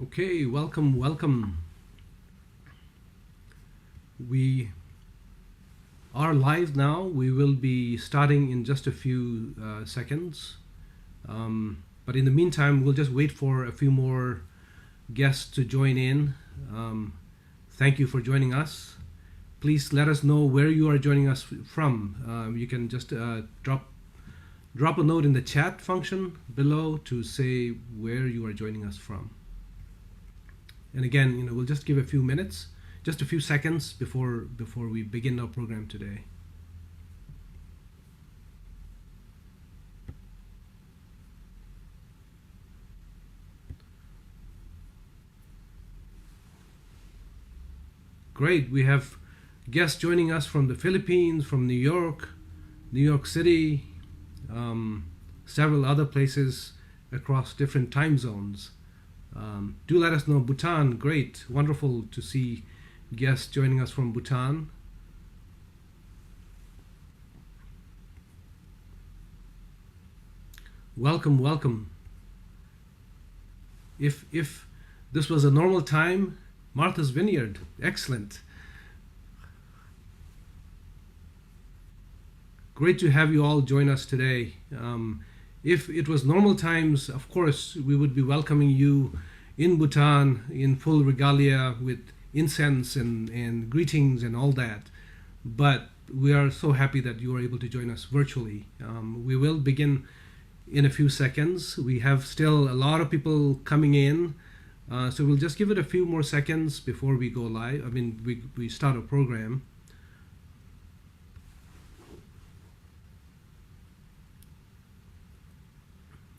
Okay, welcome. We are live now. We will be starting in just a few seconds. But in the meantime, we'll just wait for a few more guests to join in. Thank you for joining us. Please let us know where you are joining us from. You can just drop a note in the chat function below to say where you are joining us from. And again, we'll just give a few minutes, just a few seconds before we begin our program today. Great, we have guests joining us from the Philippines, from New York City, several other places across different time zones. Do let us know. Bhutan, great, wonderful to see guests joining us from Bhutan. Welcome. If this was a normal time, Martha's Vineyard, excellent. Great to have you all join us today. If it was normal times, of course, we would be welcoming you in Bhutan in full regalia with incense and greetings and all that. But we are so happy that you are able to join us virtually. We will begin in a few seconds. We have still a lot of people coming in. So we'll just give it a few more seconds before we go live. We start a program.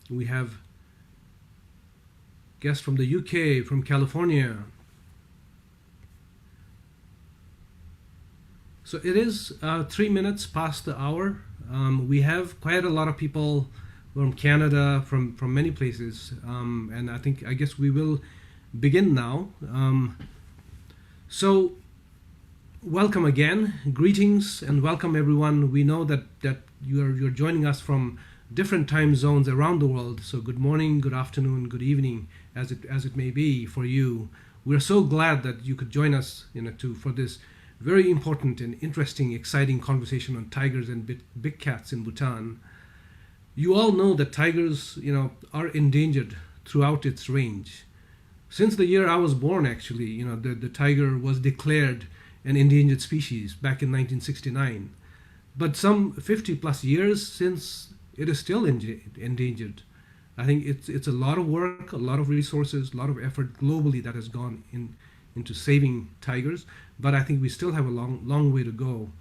We have guests from the UK, from California. So it is 3 minutes past the hour. We have quite a lot of people from Canada, from many places. And I guess we will begin now. So welcome again. Greetings and welcome everyone. We know that you're joining us from different time zones around the world. So good morning, good afternoon, good evening, as it may be for you. We're so glad that you could join us, for this very important and interesting, exciting conversation on tigers and big cats in Bhutan. You all know that tigers, are endangered throughout its range. Since the year I was born, actually, the tiger was declared an endangered species back in 1969. But some 50 plus years since, it is still endangered. I think it's a lot of work, a lot of resources, a lot of effort globally that has gone into saving tigers. But I think we still have a long way to go.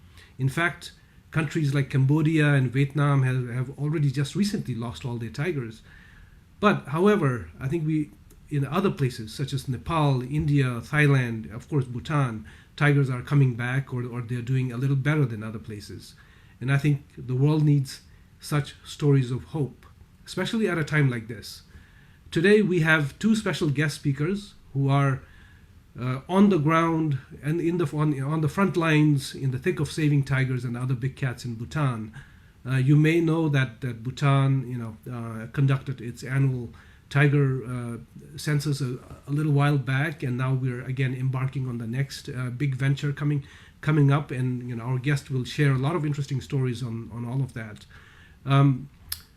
In fact, countries like Cambodia and Vietnam have already just recently lost all their tigers. But however, I think in other places such as Nepal, India, Thailand, of course Bhutan, tigers are coming back or they're doing a little better than other places. And I think the world needs such stories of hope, especially at a time like this. Today we have two special guest speakers who are on the ground and on the front lines in the thick of saving tigers and other big cats in Bhutan. You may know that Bhutan, conducted its annual tiger census a little while back, and now we're again embarking on the next big venture coming up, and our guest will share a lot of interesting stories on all of that.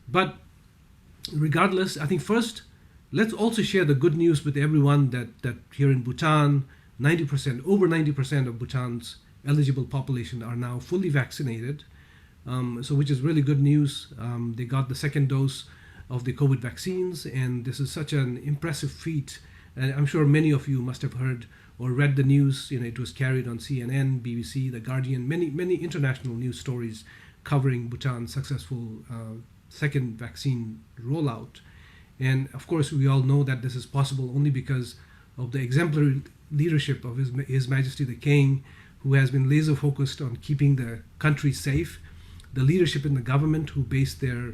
But regardless, I think first, let's also share the good news with everyone that here in Bhutan, over 90% of Bhutan's eligible population are now fully vaccinated, so which is really good news. They got the second dose of the COVID vaccines, and this is such an impressive feat. And I'm sure many of you must have heard or read the news. It was carried on CNN, BBC, The Guardian, many international news stories covering Bhutan's successful second vaccine rollout. And of course, we all know that this is possible only because of the exemplary leadership of His Majesty the King, who has been laser focused on keeping the country safe, the leadership in the government who based their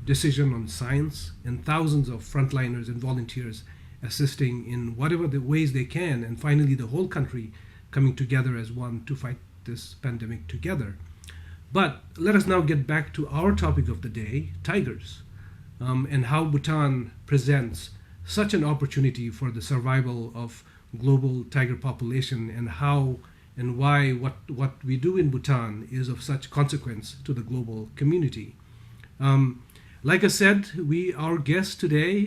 decision on science, and thousands of frontliners and volunteers assisting in whatever the ways they can, and finally the whole country coming together as one to fight this pandemic together. But let us now get back to our topic of the day, tigers, and how Bhutan presents such an opportunity for the survival of global tiger population, and how and why what we do in Bhutan is of such consequence to the global community. Um, like I said, our guest today,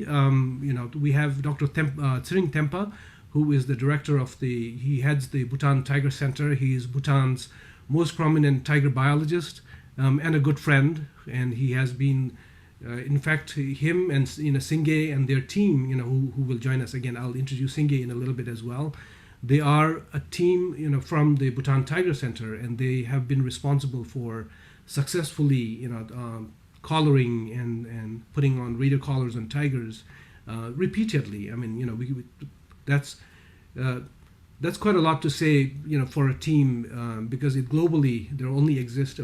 we have Dr. Tshering Tempa, who is the director of he heads the Bhutan Tiger Center. He is Bhutan's most prominent tiger biologist, and a good friend, and he has been, in fact, him and Singye and their team, who will join us again. I'll introduce Singye in a little bit as well. They are a team, from the Bhutan Tiger Center, and they have been responsible for successfully, collaring and putting on radio collars on tigers repeatedly. I mean, that's that's quite a lot to say, for a team, because globally there only exist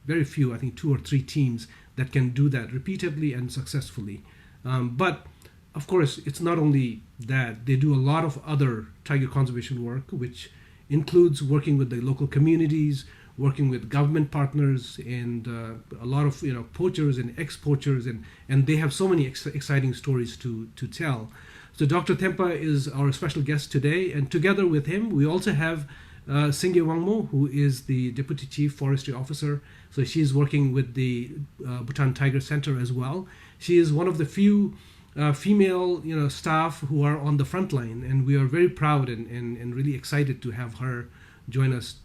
very few, I think 2 or 3 teams that can do that repeatedly and successfully. But of course, it's not only that. They do a lot of other tiger conservation work, which includes working with the local communities, working with government partners, and a lot of poachers and ex-poachers, and they have so many exciting stories to tell. So Dr. Tempa is our special guest today, and together with him, we also have Singye Wangmo, who is the Deputy Chief Forestry Officer. So she's working with the Bhutan Tiger Center as well. She is one of the few female staff who are on the front line, and we are very proud and really excited to have her join us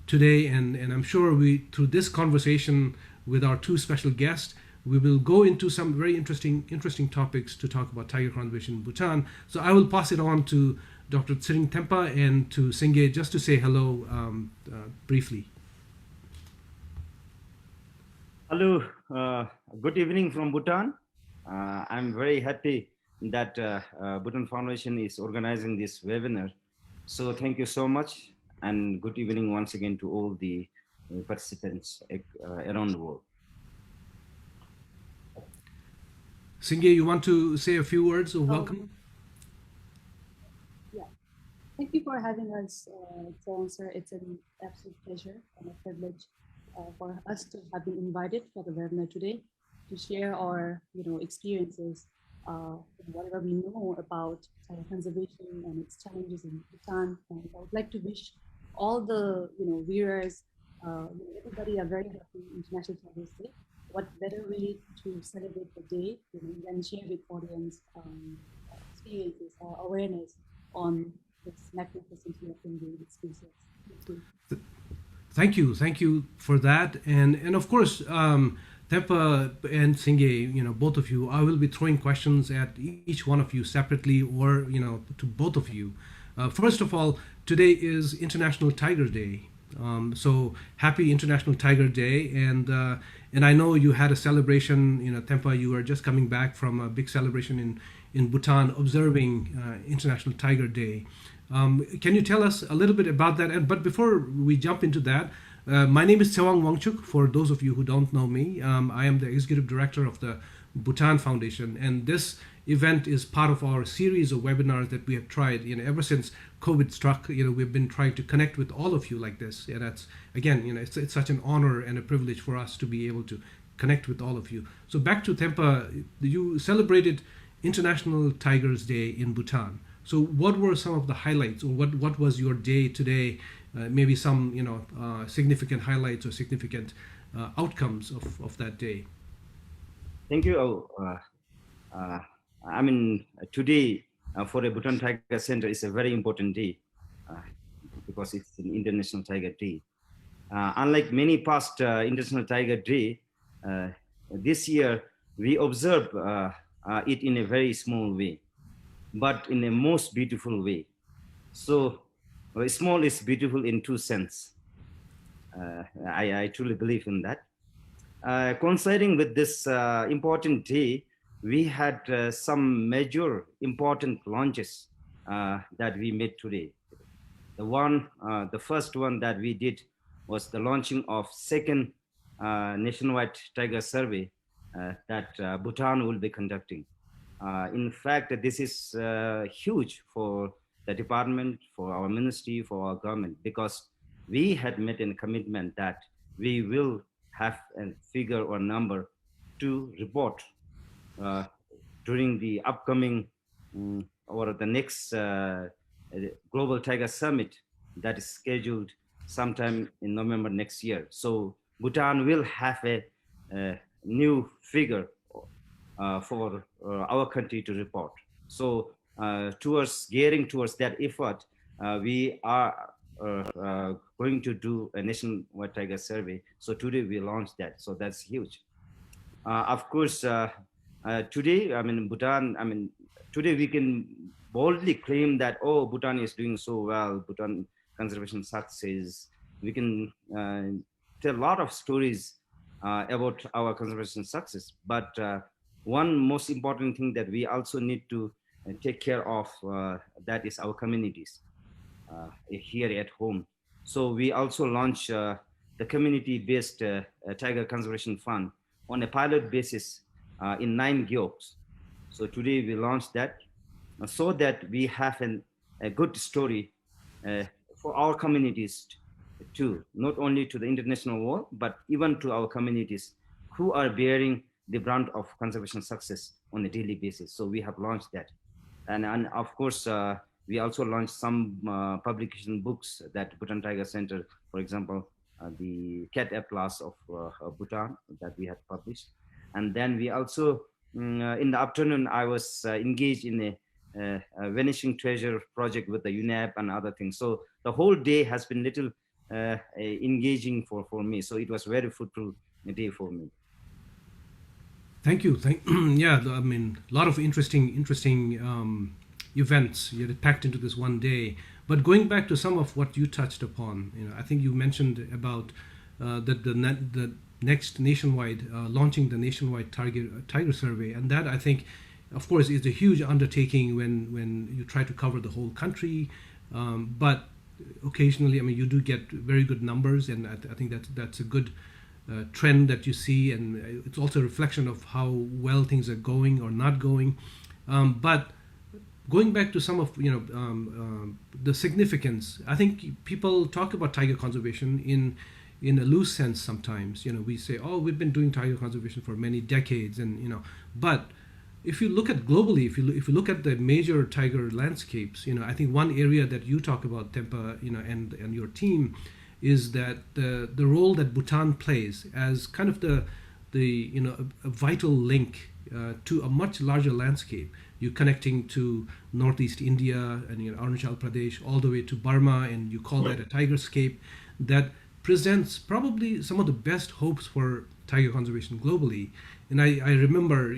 today. And I'm sure through this conversation with our 2 special guests, we will go into some very interesting topics to talk about tiger conservation in Bhutan. So I will pass it on to Dr. Tshering Tempa and to Singye just to say hello briefly. Hello, good evening from Bhutan. I'm very happy that Bhutan Foundation is organizing this webinar. So thank you so much, and good evening once again to all the participants around the world. Singye, you want to say a few words of welcome? Yeah, thank you for having us, Tshewang, sir. It's an absolute pleasure and a privilege for us to have been invited for the webinar today to share our experiences, whatever we know about tiger conservation and its challenges in Bhutan. And I would like to wish all the viewers, everybody, a very happy International Tigers Day. What better way to celebrate the day than share with audience experiences or awareness on this magnificent endangered species. Thank you for that, and of course, Tempa and Singye, both of you, I will be throwing questions at each one of you separately, or to both of you. First of all, today is International Tiger Day. So happy International Tiger Day, and I know you had a celebration. Tempa, you are just coming back from a big celebration in Bhutan, observing International Tiger Day. Can you tell us a little bit about that? But before we jump into that, my name is Tshewang Wangchuk. For those of you who don't know me, I am the executive director of the Bhutan Foundation, and this event is part of our series of webinars that we have tried, ever since COVID struck. We've been trying to connect with all of you like this, and that's, again, it's such an honor and a privilege for us to be able to connect with all of you. So back to Tempa, you celebrated International Tigers Day in Bhutan. So what were some of the highlights, or what was your day today? Maybe some significant highlights or significant outcomes of that day. Thank you. Today for the Bhutan Tiger Center is a very important day because it's an International Tiger Day. Unlike many past International Tiger Day, this year we observe it in a very small way, but in a most beautiful way. So small is beautiful in 2 senses. I truly believe in that. Coinciding with this important day, we had some major important launches that we made today. The first one that we did was the launching of second nationwide tiger survey that Bhutan will be conducting. In fact, this is huge for the department, for our ministry, for our government, because we had made a commitment that we will have a figure or number to report to during the upcoming or the next Global Tiger Summit that is scheduled sometime in November next year. So Bhutan will have a new figure for our country to report. So gearing towards that effort, we are going to do a nationwide tiger survey. So today we launched that. So that's huge. Of course, today, Bhutan, today we can boldly claim that, oh, Bhutan is doing so well, Bhutan conservation success. We can tell a lot of stories about our conservation success. But one most important thing that we also need to take care of, that is our communities here at home. So we also launched the community-based Tiger Conservation Fund on a pilot basis in 9 gyokes. So today we launched that so that we have a good story for our communities too, not only to the international world, but even to our communities who are bearing the brunt of conservation success on a daily basis. So we have launched that. And of course, we also launched some publication books that Bhutan Tiger Center, for example, the Cat Atlas of Bhutan that we had published. And then we also, in the afternoon, I was engaged in a Vanishing Treasure project with the UNEP and other things. So the whole day has been little engaging for me. So it was very fruitful day for me. Thank you. Yeah, I mean, a lot of interesting events you had packed into this one day. But going back to some of what you touched upon, I think you mentioned about the next nationwide launching the nationwide tiger survey, and that I think, of course, is a huge undertaking when you try to cover the whole country. But occasionally, I mean, you do get very good numbers, and I think that's a good trend that you see, and it's also a reflection of how well things are going or not going. But going back to some of the significance, I think people talk about tiger conservation in a loose sense sometimes. We say, oh, we've been doing tiger conservation for many decades, and but if you look at globally, if you look at the major tiger landscapes, I think one area that you talk about, Tempa, and your team, is that the role that Bhutan plays as kind of the a vital link to a much larger landscape. You're connecting to Northeast India and Arunachal Pradesh all the way to Burma, and you call that a tigerscape that presents probably some of the best hopes for tiger conservation globally. And I remember,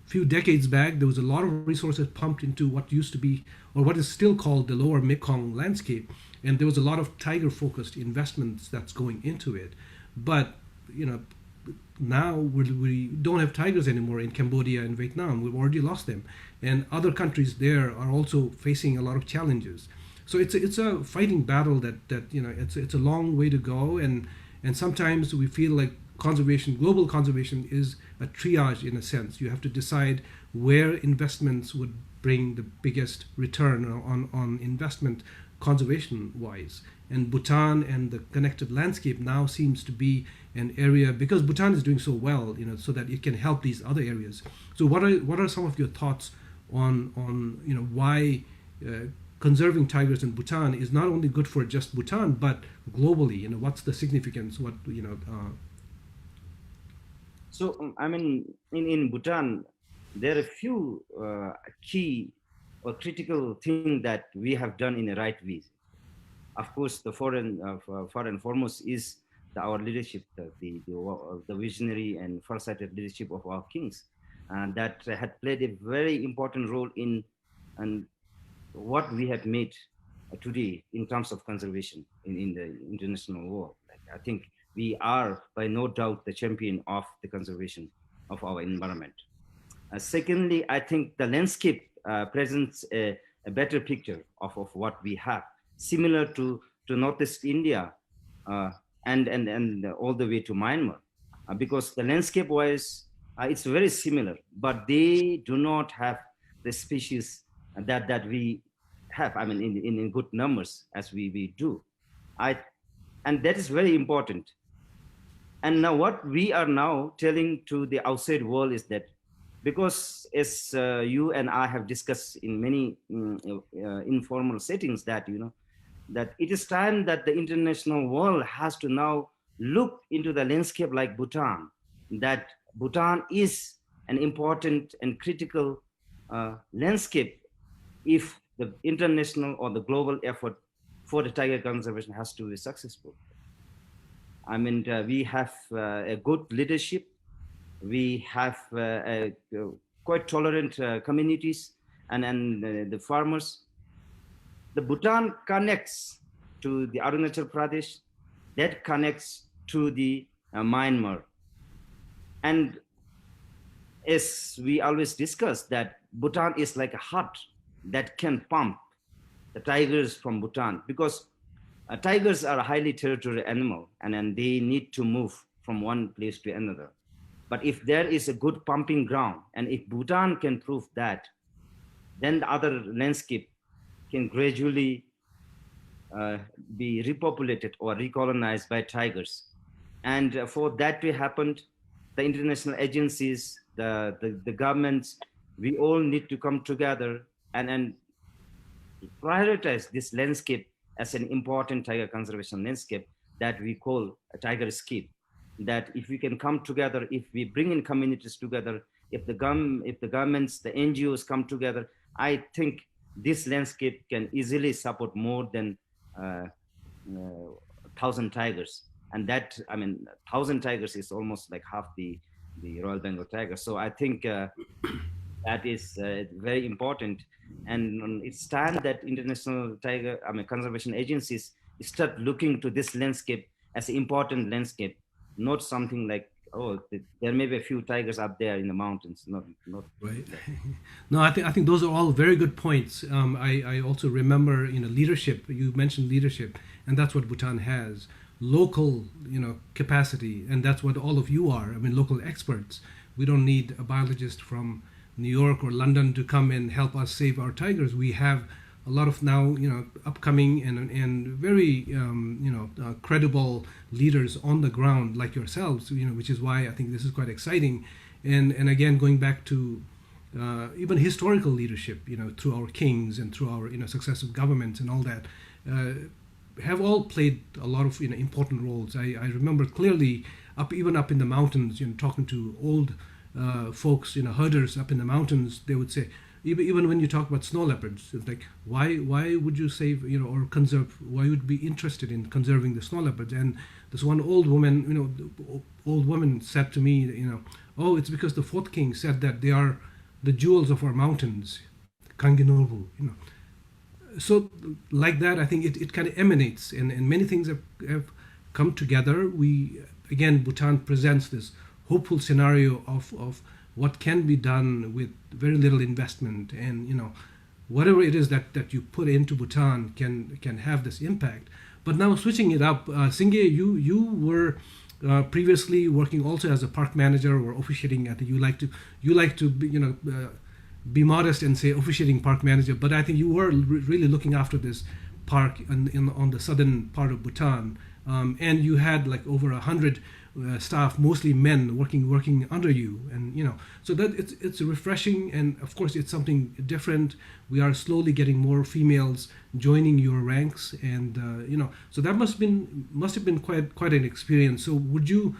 few decades back, there was a lot of resources pumped into what used to be, or what is still called, the lower Mekong landscape. And there was a lot of tiger-focused investments that's going into it. But, now we don't have tigers anymore in Cambodia and Vietnam. We've already lost them. And other countries there are also facing a lot of challenges. So it's a fighting battle that it's a long way to go. And sometimes we feel like global conservation is a triage in a sense. You have to decide where investments would bring the biggest return on investment conservation wise. And Bhutan and the connected landscape now seems to be an area, because Bhutan is doing so well, so that it can help these other areas. So what are some of your thoughts on why conserving tigers in Bhutan is not only good for just Bhutan, but globally? What's the significance? So, in Bhutan, there are a few key or critical things that we have done in the right way. Of course, the foreign and foremost is our leadership, the visionary and farsighted leadership of our kings, and that had played a very important role in what we have made today in terms of conservation in the international world. I think we are by no doubt the champion of the conservation of our environment. Secondly, I think the landscape presents a better picture of what we have, similar to Northeast India and all the way to Myanmar, because the landscape-wise, it's very similar, but they do not have the species that we have, in good numbers as we do. And that is very important. And now what we are now telling to the outside world is that because as you and I have discussed in many informal settings, that that it is time that the international world has to now look into the landscape like Bhutan, that Bhutan is an important and critical landscape if the international or the global effort for the tiger conservation has to be successful. I mean, we have a good leadership. We have quite tolerant communities, and the farmers. The Bhutan connects to the Arunachal Pradesh, that connects to the Myanmar. And as we always discuss, that Bhutan is like a heart that can pump the tigers from Bhutan, because tigers are a highly territorial animal, and they need to move from one place to another. But if there is a good pumping ground, and if Bhutan can prove that, then the other landscape can gradually be repopulated or recolonized by tigers. And for that to happen, the international agencies, the governments, we all need to come together and prioritize this landscape as an important tiger conservation landscape that we call a tiger scape. That if we can come together, if we bring in communities together, if the governments, the NGOs come together, I think this landscape can easily support more than 1,000 tigers. And that, I mean, 1,000 tigers is almost like half the Royal Bengal tiger. So I think that is very important. And it's time that international tiger, I mean, conservation agencies start looking to this landscape as an important landscape, not something like, oh, there may be a few tigers up there in the mountains. Not right. No, I think those are all very good points. I also remember, leadership. You mentioned leadership, and that's what Bhutan has. Local, capacity, and that's what all of you are. I mean, local experts. We don't need a biologist from New York or London to come and help us save our tigers. We have a lot of now, upcoming and very, credible leaders on the ground like yourselves, which is why I think this is quite exciting. And again, going back to even historical leadership, through our kings and through our, successive governments and all that, have all played a lot of important roles. I remember clearly even up in the mountains, talking to old folks, herders up in the mountains, they would say, even when you talk about snow leopards, it's like, why would you save, or conserve, why would you be interested in conserving the snow leopards? And this one old woman said to me, oh, it's because the fourth king said that they are the jewels of our mountains, Kanginobu, So like that, I think it kind of emanates, and many things have come together. Again, Bhutan presents this hopeful scenario of what can be done with very little investment, and whatever it is that you put into Bhutan can have this impact. But now switching it up, Singye, you were previously working also as a park manager or officiating. I think you like to be modest and say officiating park manager, but I think you were really looking after this park on the southern part of Bhutan, and you had like over 100 staff, mostly men, working under you, and so that it's refreshing, and of course it's something different. We are slowly getting more females joining your ranks, and so that must have been quite an experience. So would you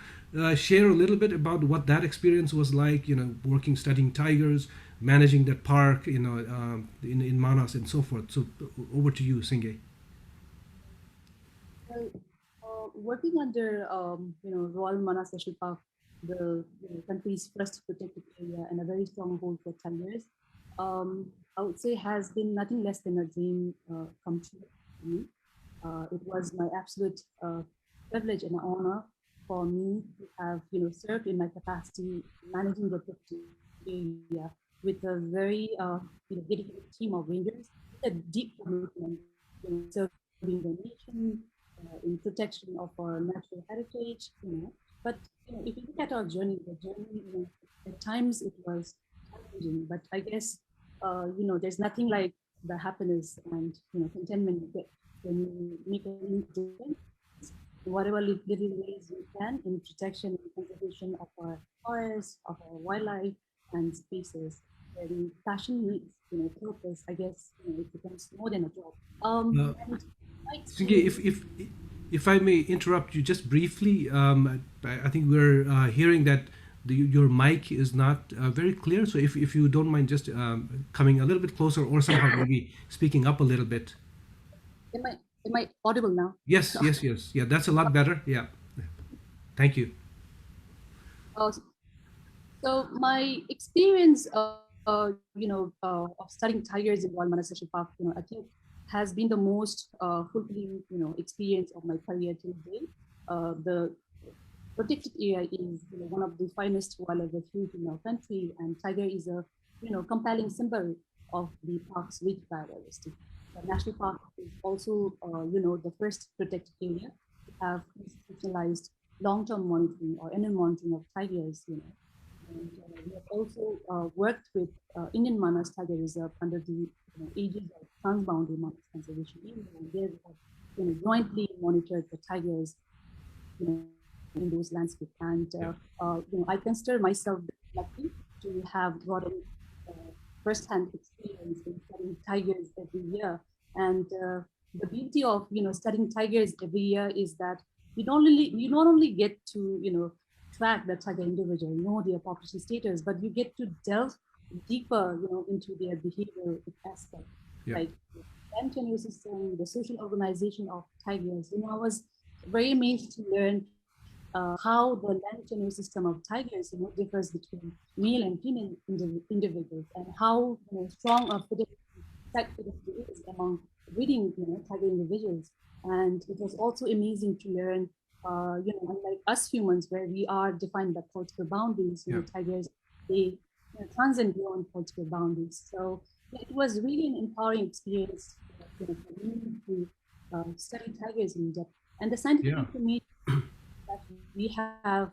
share a little bit about what that experience was like? Working, studying tigers, managing that park, in Manas and so forth. So over to you, Singye. Well, working under Royal Manas National Park, the country's first protected area and a very strong hold for tigers, I would say has been nothing less than a dream come true for me. It was my absolute privilege and honor for me to have served in my capacity managing the protected area with a very dedicated team of rangers with a deep commitment serving the nation, in protection of our natural heritage, But if you look at our journey, at times it was challenging, but I guess there's nothing like the happiness and contentment you get when you make a difference in whatever little ways you can in protection and conservation of our forests, of our wildlife, and spaces where the passion meets, purpose. I guess it becomes more than a job. And my Singye, experience, if I may interrupt you just briefly, I think we're hearing that your mic is not very clear. So if you don't mind just coming a little bit closer or somehow maybe speaking up a little bit. am I audible now? Yes, yes, yes. Yeah, that's a lot better. Yeah. Thank you. Uh, so my experience, of studying tigers in Royal Manas National Park, I think has been the most fulfilling, experience of my career till date. The protected area is one of the finest wildlife refuge in our country, and tiger is a compelling symbol of the park's rich biodiversity. The national park is also the first protected area to have institutionalized long-term monitoring or annual monitoring of tigers. And we have also worked with Indian Manas Tiger Reserve under the aegis of Transboundary Manas Conservation Area, and there we have jointly monitored the tigers you know, in those landscapes. And I consider myself lucky to have gotten first-hand experience in studying tigers every year. And the beauty of studying tigers every year is that you not only get to track the tiger individual, know their population status, but you get to delve deeper into their behavioral aspect, Yeah. like the land tenure system, the social organization of tigers. I was very amazed to learn how the land tenure system of tigers differs between male and female individuals, and how strong a fidelity is among breeding tiger individuals. And it was also amazing to learn unlike us humans, where we are defined by political boundaries, Yeah. tigers, they transcend beyond political boundaries. So it was really an empowering experience for me to study tigers in depth. And the scientific Yeah. information that we have,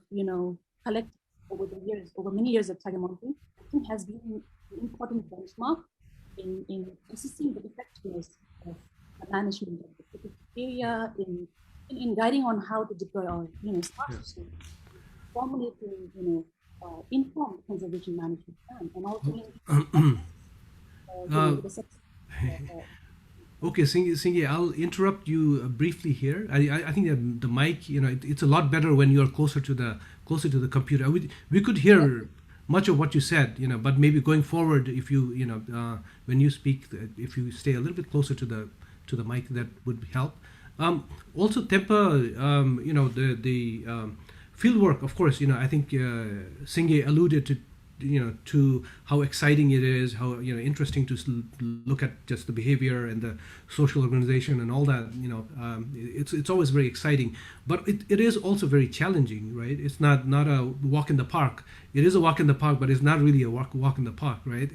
collected over the years, over many years of tiger monitoring, I think has been an important benchmark in assessing the effectiveness of the management of the protected area, in guiding on how to deploy our, smart Yeah. systems, formulating, informed conservation management plan, and also the Okay, Singye, I'll interrupt you briefly here. I think that the mic, it's a lot better when you're closer to the computer. We could hear much of what you said, but maybe going forward, if you, when you speak, if you stay a little bit closer to the mic, that would help. Also, Tempa, the field work, of course, I think Singye alluded to how exciting it is, how interesting to look at just the behavior and the social organization and all that. It's always very exciting, but it is also very challenging, right? It's not a walk in the park. It is a walk in the park, but it's not really a walk in the park, right?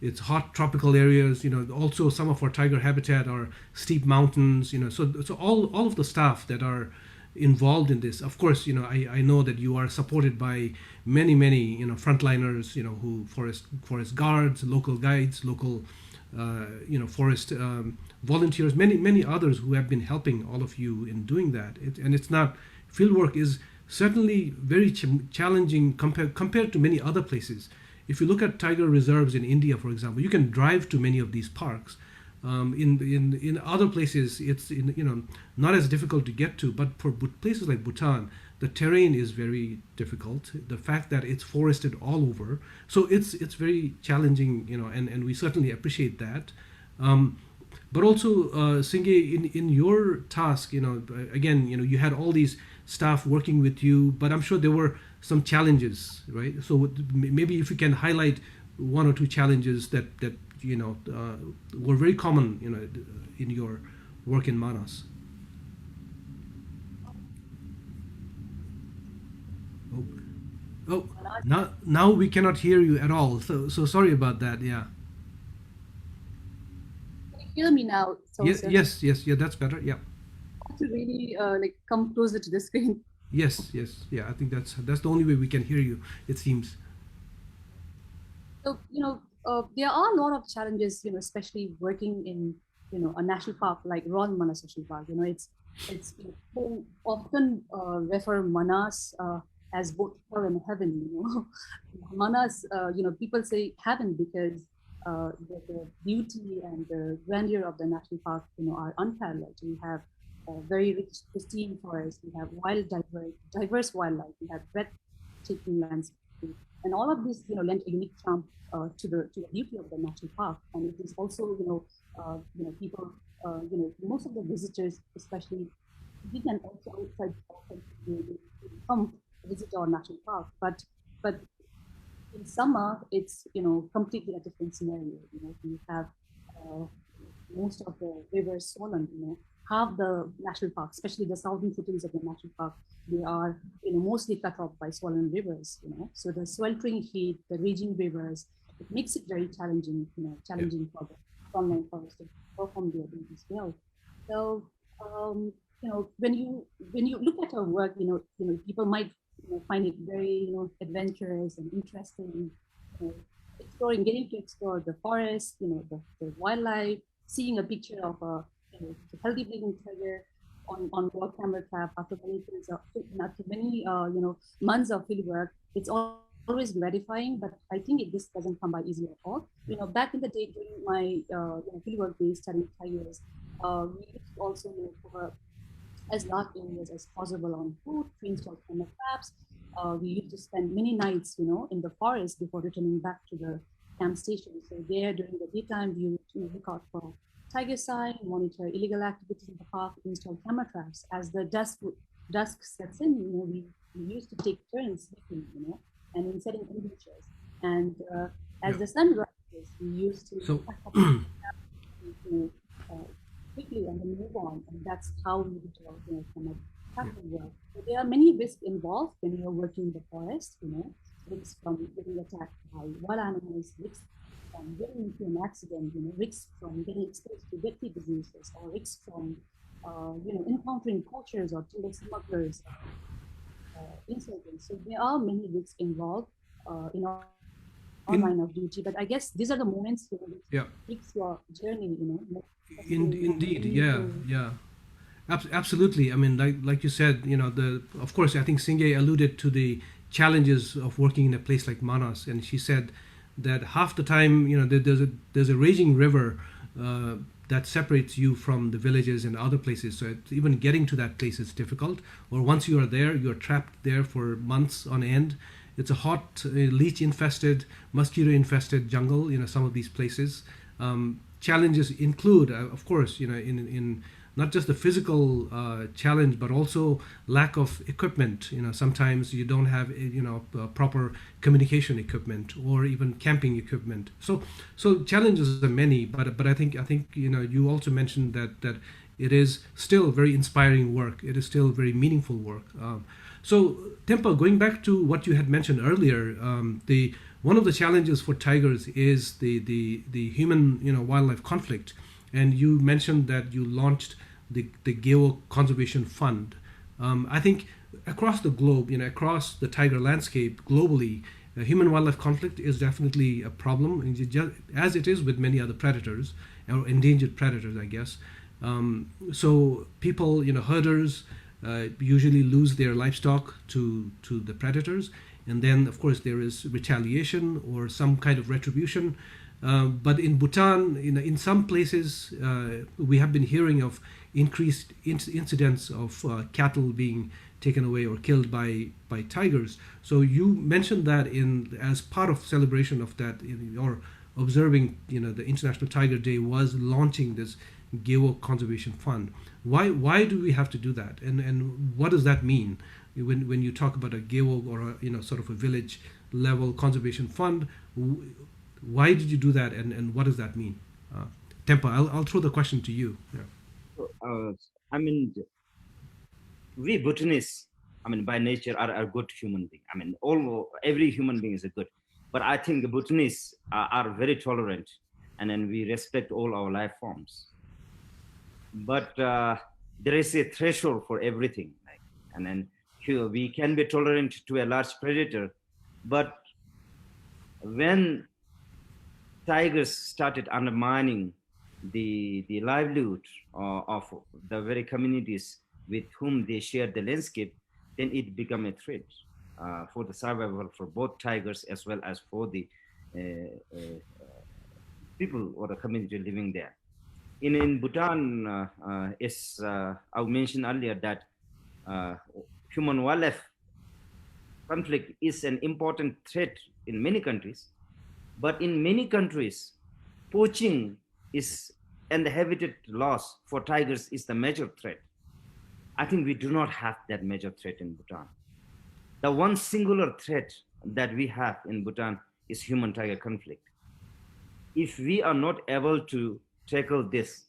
It's hot tropical areas. Also some of our tiger habitat are steep mountains. So all of the staff that are involved in this, of course, I know that you are supported by many frontliners, who forest guards, local guides, local forest volunteers, many others who have been helping all of you in doing that. And it's not, field work is certainly very challenging compared to many other places. If you look at tiger reserves in India, for example, you can drive to many of these parks. In other places, it's not as difficult to get to, but for places like Bhutan, the terrain is very difficult. The fact that it's forested all over, so it's very challenging, and we certainly appreciate that. But also, Singye, in your task, again, you had all these staff working with you, but I'm sure there were some challenges, right? So maybe if you can highlight one or two challenges that were very common, in your work in Manas. Oh, now we cannot hear you at all. So sorry about that. Yeah. Can you hear me now? So, Yes. Yeah, that's better. Yeah. I have to really come closer to the screen. Yes. Yeah, I think that's the only way we can hear you, it seems. So there are a lot of challenges, especially working in a national park like Royal Manas National Park. It's people often refer Manas as both hell and heaven. You know, Manas, people say heaven because the beauty and the grandeur of the national park, are unparalleled. We have very rich, pristine forests. We have diverse wildlife. We have breathtaking landscape, and all of this, lend a unique charm to the beauty of the national park. And it is also, people, most of the visitors, especially, we can also outside come visit our national park, but in summer, it's completely a different scenario. We have most of the rivers swollen. Half the national park, especially the southern footings of the national park, they are mostly cut off by swollen rivers. So the sweltering heat, the raging rivers, it makes it very challenging. Challenging for the frontline forest to perform their duties well. So when you look at our work, people might find it very, adventurous and interesting, getting to explore the forest, the wildlife, seeing a picture of a, healthy living tiger on raw camera trap after many months of field work. It's always gratifying, but I think this doesn't come by easy at all. Back in the day during my field work days studying tigers, we used to also cover as large areas as possible on food, pre-installed camera traps. We used to spend many nights, in the forest before returning back to the camp station. So there, during the daytime, we would look out for tiger sign, monitor illegal activities in the park, install camera traps. As the dusk sets in, we used to take turns sleeping, and in setting temperatures. And as the sun rises, we used to pack up, quickly and then move on, and that's how we would kind of tackle work. So there are many risks involved when you're working in the forest. Risks from getting attacked by wild animals, risks from getting into an accident, risks from getting exposed to deadly diseases, or risks from encountering poachers or timber smugglers, insurgents. So there are many risks involved in our line of duty. But I guess these are the moments which fix your journey. Indeed, yeah. Absolutely. I mean, like you said, of course, I think Singye alluded to the challenges of working in a place like Manas, and she said that half the time, there's a raging river that separates you from the villages and other places. So even getting to that place is difficult. Or once you are there, you're trapped there for months on end. It's a hot, leech-infested, mosquito-infested jungle. Some of these places. Challenges include, of course, in not just the physical challenge, but also lack of equipment. Sometimes you don't have, proper communication equipment or even camping equipment. So challenges are many, but I think you also mentioned that it is still very inspiring work. It is still very meaningful work. So Tempa, going back to what you had mentioned earlier, one of the challenges for tigers is the human wildlife conflict, and you mentioned that you launched the Geo Conservation Fund. I think across the globe, across the tiger landscape globally, human wildlife conflict is definitely a problem, as it is with many other predators or endangered predators, I guess. So people, herders, usually lose their livestock to the predators. And then, of course, there is retaliation or some kind of retribution. But in Bhutan, in some places, we have been hearing of increased incidents of cattle being taken away or killed by tigers. So you mentioned that as part of celebration of that, or observing, the International Tiger Day was launching this Geo Conservation Fund. Why do we have to do that? And what does that mean? When you talk about a Geo or sort of a village level conservation fund, why did you do that, and what does that mean? Tempa, I'll throw the question to you. Yeah. We Bhutanese, by nature are good human beings. Every human being is a good, but I think the Bhutanese are very tolerant, and then we respect all our life forms. But there is a threshold for everything, and then we can be tolerant to a large predator, but when tigers started undermining the livelihood of the very communities with whom they shared the landscape, then it became a threat. for the survival for both tigers as well as for the people or the community living there. In Bhutan, as I mentioned earlier, that human-wildlife conflict is an important threat in many countries, but in many countries, poaching is and the habitat loss for tigers is the major threat. I think we do not have that major threat in Bhutan. The one singular threat that we have in Bhutan is human-tiger conflict. If we are not able to tackle this,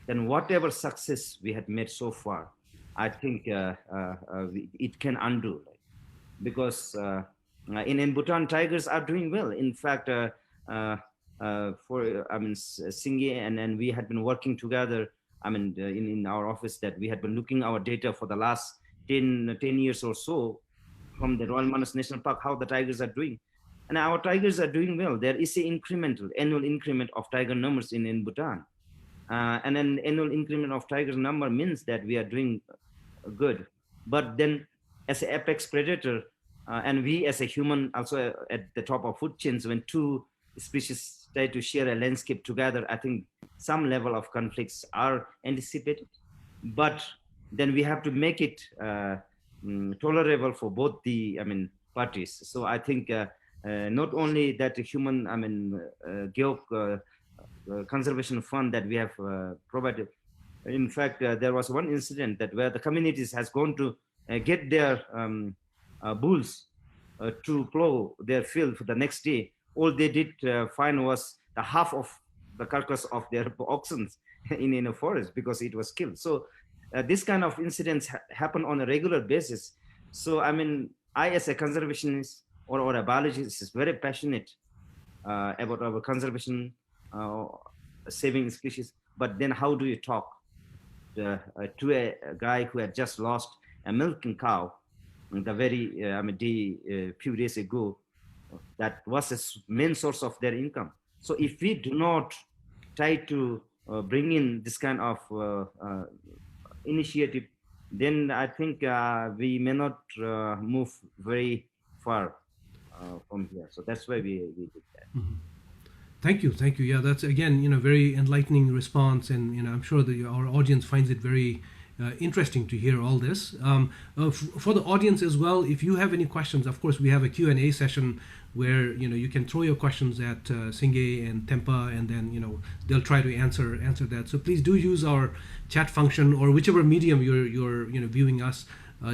then whatever success we had made so far, I think it can undo. Because in Bhutan, tigers are doing well. In fact, Singye and we had been working together. In our office that we had been looking our data for the last 10 years or so from the Royal Manas National Park, how the tigers are doing. And our tigers are doing well. There is an annual increment of tiger numbers in Bhutan. And an annual increment of tigers number means that we are doing good. But then as an apex predator, and we as a human also at the top of food chains, when two species try to share a landscape together, I think some level of conflicts are anticipated. But then we have to make it tolerable for both the parties. So I think not only that human conservation fund that we have provided. In fact, there was one incident that where the communities has gone to get their bulls to plow their field for the next day. All they did find was the half of the carcass of their oxen in a forest because it was killed. So this kind of incidents happen on a regular basis. So I as a conservationist or a biologist is very passionate about our conservation, saving species. But then how do you talk to a guy who had just lost a milking cow the very few days ago? That was a main source of their income. So if we do not try to bring in this kind of initiative, then I think we may not move very far from here. So that's why we did that. Mm-hmm. Thank you. Yeah, that's again, very enlightening response, and I'm sure that our audience finds it very interesting to hear all this. For the audience as well, if you have any questions, of course, we have a Q&A session where you can throw your questions at Singye and Tempa, and then they'll try to answer that. So please do use our chat function or whichever medium you're viewing us,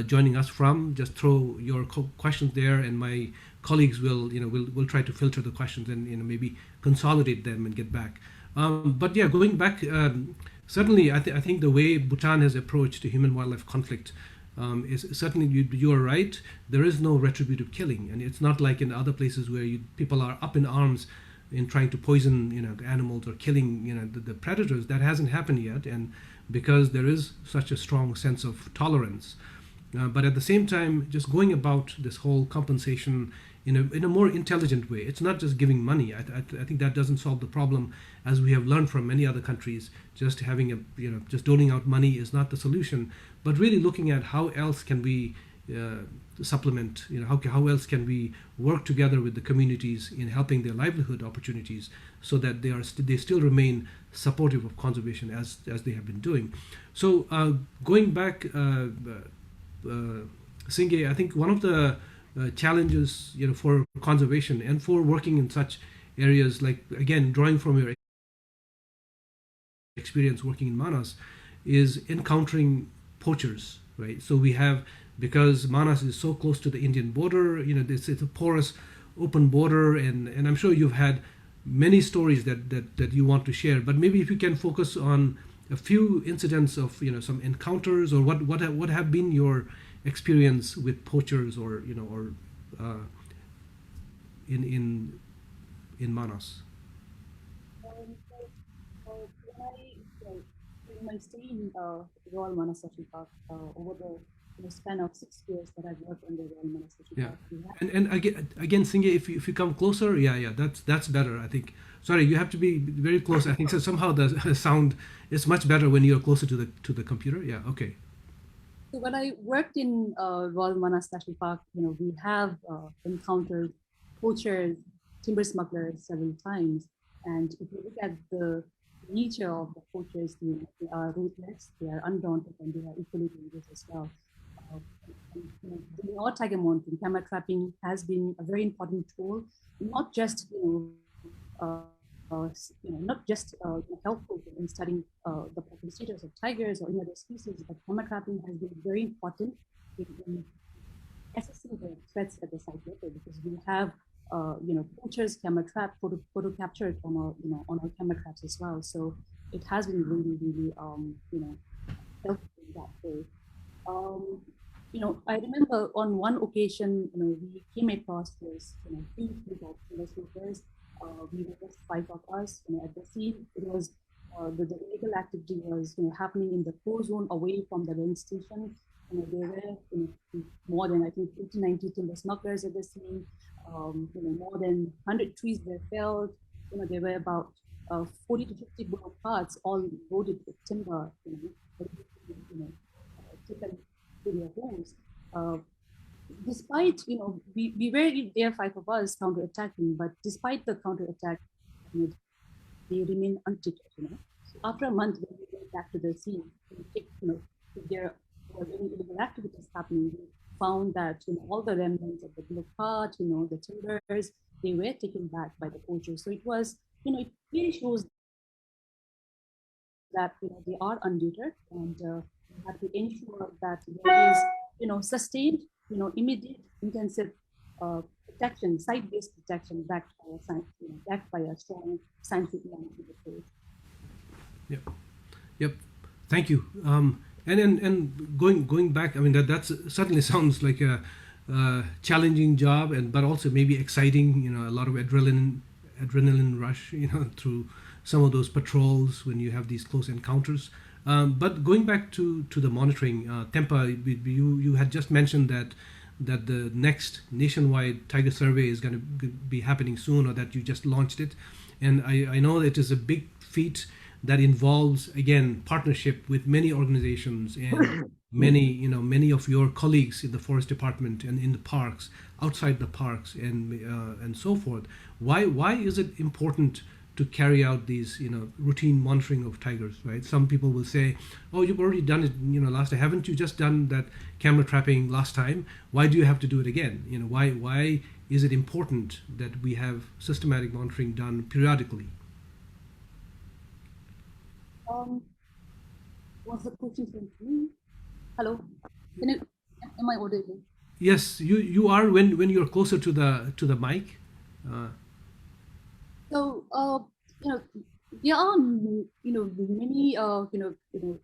joining us from. Just throw your questions there, and my colleagues will try to filter the questions and maybe consolidate them and get back. But yeah, going back, certainly I think the way Bhutan has approached the human-wildlife conflict is certainly you are right. There is no retributive killing, and it's not like in other places where people are up in arms in trying to poison animals or killing the predators. That hasn't happened yet, and because there is such a strong sense of tolerance. But at the same time, just going about this whole compensation in a more intelligent way. It's not just giving money. I think that doesn't solve the problem, as we have learned from many other countries. Just having just doling out money is not the solution, but really looking at how else can we supplement. How else can we work together with the communities in helping their livelihood opportunities, so that they still remain supportive of conservation as they have been doing. So going back, Singye, I think one of the challenges for conservation and for working in such areas, like again drawing from your experience working in Manas, is encountering poachers, right? So we have, because Manas is so close to the Indian border, it's a porous open border, and I'm sure you've had many stories that you want to share, but maybe if you can focus on a few incidents of some encounters, or what have been your experience with poachers, or in Manas. In my stay in Royal Manas National Park, over the span of 6 years that I've worked on the Royal Manas National Park. And again, Singye, if you come closer, that's better. I think. Sorry, you have to be very close. I think so. Somehow the sound is much better when you're closer to the computer. Yeah. Okay. So when I worked in Royal Manas National Park, we have encountered poachers, timber smugglers several times. And if you look at the nature of the poachers, they are ruthless, they are undaunted, and they are equally dangerous as well. During our tiger monitoring, camera trapping has been a very important tool, not just not just helpful in studying the population status of tigers or any other species, but camera trapping has been very important in assessing the threats at the site level, because we have poachers camera trap photo captured on our camera traps as well. So it has been really helpful in that way. I remember on one occasion, we came across this, huge group of smokers. We were just 5 of us, at the scene. It was the illegal activity was happening in the core zone away from the range station. There were more than, I think, 80, 90 timber smugglers at the scene. More than 100 trees were felled. There were about 40 to 50 bullock carts, all loaded with timber, taken to their homes. Despite, we were there, 5 of us, counter-attacking, but despite the counter-attack, they remain undeterred. So after a month, when we went back to the scene, if there were any illegal activities happening, we found that all the remnants of the bullock cart, the timbers, they were taken back by the poachers. So it was, it really shows that they are undeterred, and we have to ensure that there is sustained, immediate, intensive protection, site-based protection backed by a science, backed by a strong scientific approach. Yep. Thank you. And going back, I mean that certainly sounds like a challenging job, but also maybe exciting. A lot of adrenaline rush. Through some of those patrols when you have these close encounters. But going back to the monitoring, Tempa, you had just mentioned that the next nationwide tiger survey is going to be happening soon, or that you just launched it. And I know it is a big feat that involves, again, partnership with many organizations and many of your colleagues in the forest department and in the parks, outside the parks, and so forth. Why is it important to carry out these routine monitoring of tigers, right? Some people will say, oh, you've already done it last time. Haven't you just done that camera trapping last time? Why do you have to do it again? Why is it important that we have systematic monitoring done periodically? Was the question from me? Hello, am I audible? Yes, you are when you're closer to the mic. So there are many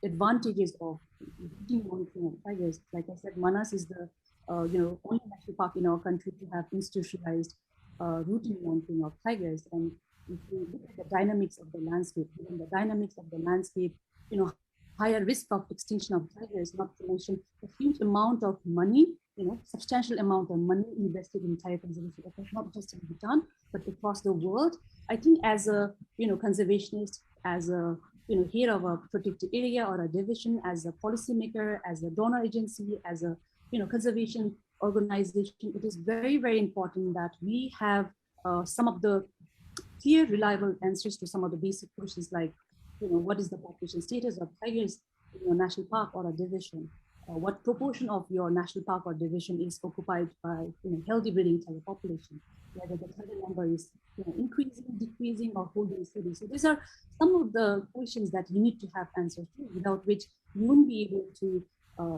advantages of routine monitoring of tigers. Like I said, Manas is the only national park in our country to have institutionalized routine monitoring of tigers. And if you look at the dynamics of the landscape, given the dynamics of the landscape, higher risk of extinction of tigers, not to mention a huge amount of money, substantial amount of money invested in tiger conservation efforts, not just in Bhutan, but across the world. I think as a, conservationist, as a, head of a protected area or a division, as a policymaker, as a donor agency, as a, conservation organization, it is very, very important that we have some of the clear, reliable answers to some of the basic questions like, what is the population status of tigers in your national park or a division? What proportion of your national park or division is occupied by healthy breeding tiger population? Whether the tiger number is increasing, decreasing, or holding steady. So these are some of the questions that you need to have answers to, without which you won't be able to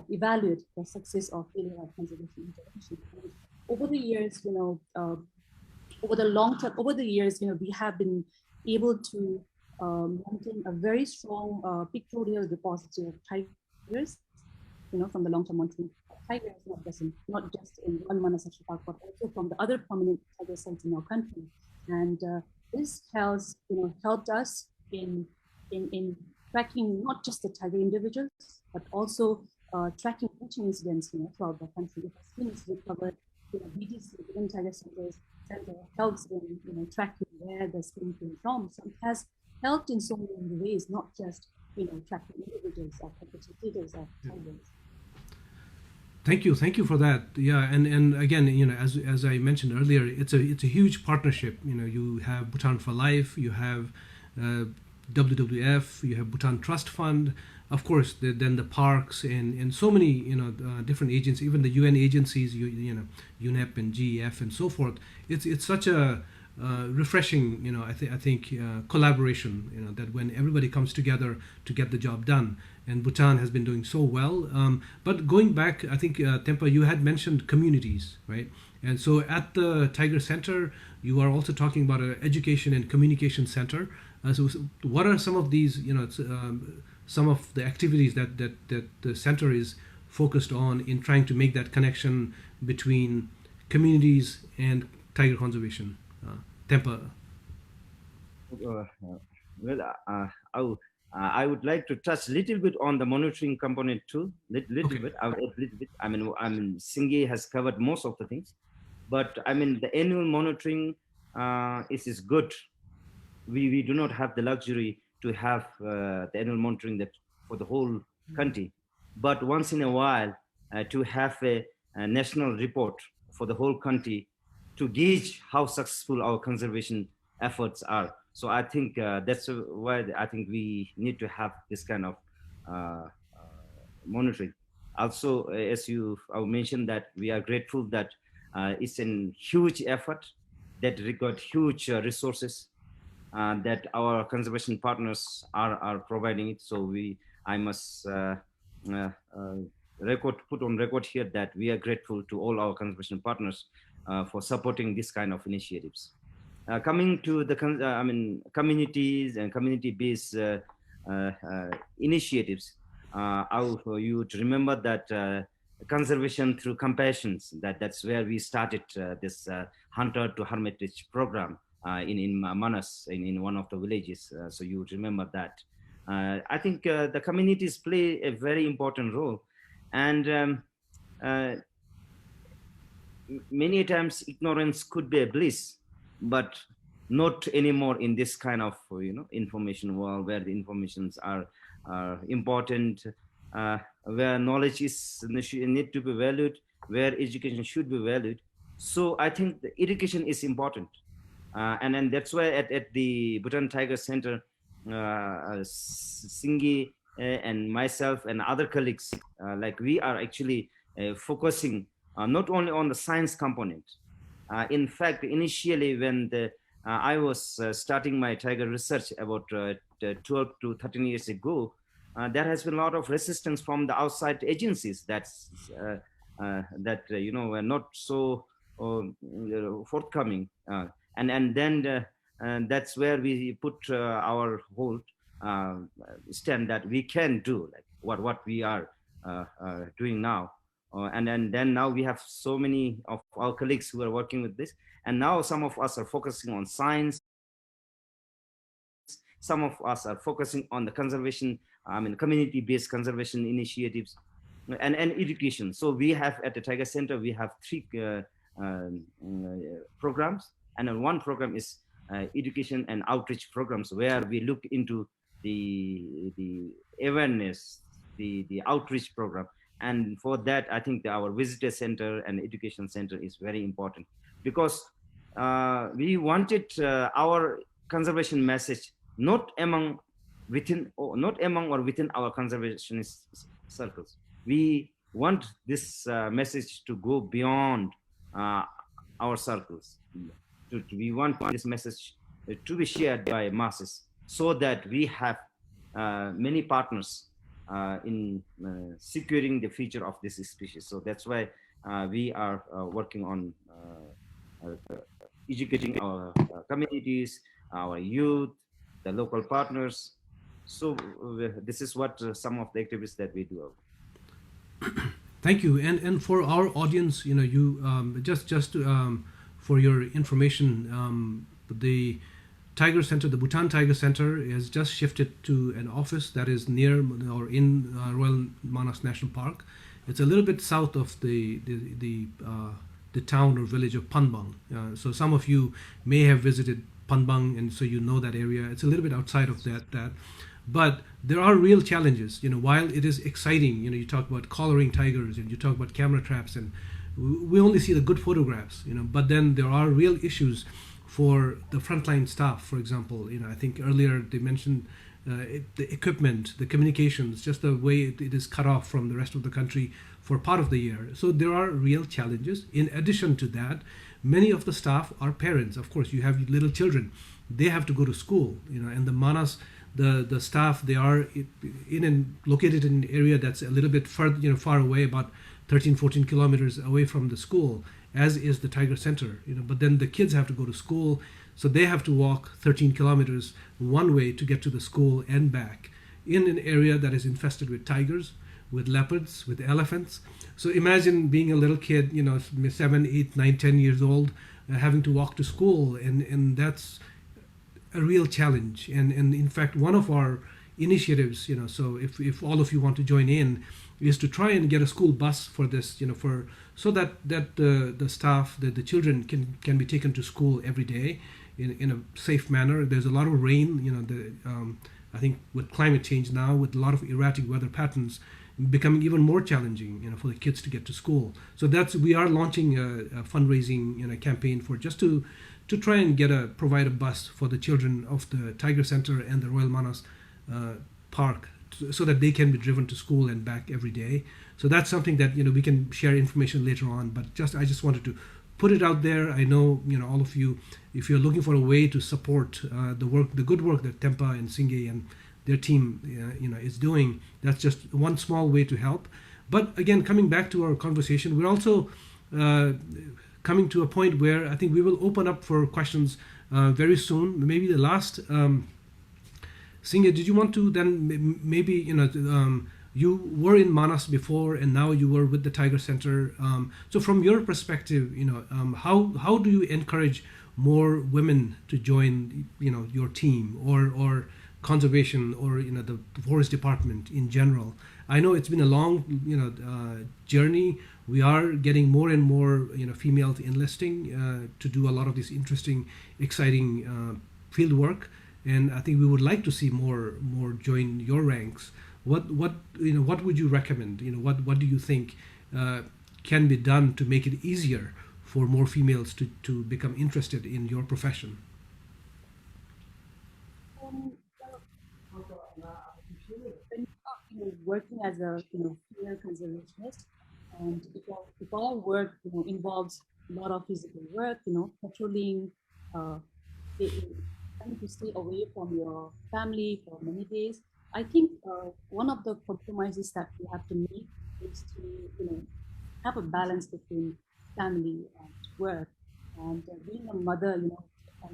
evaluate the success of failure of conservation intervention. And over the years, over the long term, over the years, we have been able to maintain a very strong pictorial repository of tigers, from the long-term monitoring of tigers, not just in one Manas National Park, but also from the other prominent tiger sites in our country. And this has, helped us in tracking not just the tiger individuals, but also tracking poaching incidents, throughout the country. If a skin is recovered, BTC, Bhutan Tiger Center helps in tracking where the skin came from. So it has helped in so many ways, not just tracking individuals or perpetrators of tigers. Thank you for that. Yeah, and again, as I mentioned earlier, it's a huge partnership. You have Bhutan for Life, you have WWF, you have Bhutan Trust Fund, of course. Then the parks and so many different agencies, even the UN agencies, UNEP and GEF and so forth. It's such a refreshing, I think collaboration. That when everybody comes together to get the job done, and Bhutan has been doing so well. But going back, I think Tempa, you had mentioned communities, right? And so at the Tiger Center, you are also talking about an education and communication center. So what are some of these, some of the activities that the center is focused on in trying to make that connection between communities and tiger conservation? Tempa. Well, I would like to touch a little bit on the monitoring component too. Little Okay. bit. A little bit. I mean, Singye has covered most of the things, but I mean, the annual monitoring is good. We do not have the luxury to have the annual monitoring that for the whole country, but once in a while to have a national report for the whole country to gauge how successful our conservation efforts are. So I think that's why I think we need to have this kind of uh, monitoring. Also, as you mentioned, that we are grateful that it's a huge effort that required huge resources that our conservation partners are providing it. So I must uh, put on record here that we are grateful to all our conservation partners for supporting this kind of initiatives. Coming to the communities and community-based initiatives, you would remember that conservation through compassions, that's where we started this hunter to hermitage program in Manas, in one of the villages. So you would remember that. I think the communities play a very important role, and many times ignorance could be a bliss, but not anymore in this kind of information world where the informations are important, where knowledge is need to be valued, where education should be valued. So I think the education is important, and then that's why at the Bhutan Tiger Center, Singye and myself and other colleagues, like we are actually focusing not only on the science component. In fact, initially when I was starting my tiger research about 12 to 13 years ago, there has been a lot of resistance from the outside agencies that were not so forthcoming, and then that's where we put our hold stand that we can do like what we are doing now. And then now we have so many of our colleagues who are working with this, and now some of us are focusing on science, some of us are focusing on the conservation, community-based conservation initiatives and education. So we have at the Tiger Center, we have three programs, and then one program is education and outreach programs where we look into the awareness, the outreach program. And for that, I think our visitor center and education center is very important, because we wanted our conservation message not among or within our conservationist circles. We want this message to go beyond our circles. We want this message to be shared by masses, so that we have many partners in securing the future of this species. So that's why we are working on educating our communities, our youth, the local partners. So this is what some of the activities that we do. Thank you. And for our audience, just for your information, the Tiger Center, the Bhutan Tiger Center, has just shifted to an office that is near or in Royal Manas National Park. It's a little bit south of the town or village of Panbang. So some of you may have visited Panbang, and so you know that area. It's a little bit outside of that. But there are real challenges. While it is exciting, you talk about collaring tigers and you talk about camera traps, and we only see the good photographs. But then there are real issues for the frontline staff. For example, I think earlier they mentioned the equipment, the communications, just the way it is cut off from the rest of the country for part of the year. So there are real challenges. In addition to that, many of the staff are parents. Of course, you have little children. They have to go to school, and the manas, the staff, they are located in an area that's a little bit far away, about 13, 14 kilometers away from the school, as is the Tiger Center. But then the kids have to go to school, so they have to walk 13 kilometers one way to get to the school and back in an area that is infested with tigers, with leopards, with elephants. So imagine being a little kid, 7, 8, 9, 10 years old, having to walk to school, and that's a real challenge. And in fact, one of our initiatives, so if all of you want to join in, is to try and get a school bus for this, so that the staff, the children can be taken to school every day in a safe manner. There's a lot of rain, I think with climate change now, with a lot of erratic weather patterns, becoming even more challenging, for the kids to get to school. So we are launching a fundraising, campaign for just to try and provide a bus for the children of the Tiger Center and the Royal Manas Park, so that they can be driven to school and back every day. So that's something that we can share information later on. But I just wanted to put it out there. I know all of you, if you're looking for a way to support the good work that Tempa and Singye and their team is doing, that's just one small way to help. But again, coming back to our conversation, we're also coming to a point where I think we will open up for questions very soon. Maybe the last, Singye, did you want to then maybe, you were in Manas before and now you were with the Tiger Center. So from your perspective, how do you encourage more women to join, your team or conservation or, the forest department in general? I know it's been a long, journey. We are getting more and more, females enlisting to do a lot of this interesting, exciting field work. And I think we would like to see more join your ranks. What would you recommend? What do you think can be done to make it easier for more females to become interested in your profession? Working as a female conservationist, and if our work involves a lot of physical work, patrolling, trying to stay away from your family for many days, I think one of the compromises that we have to make is to have a balance between family and work, and being a mother, and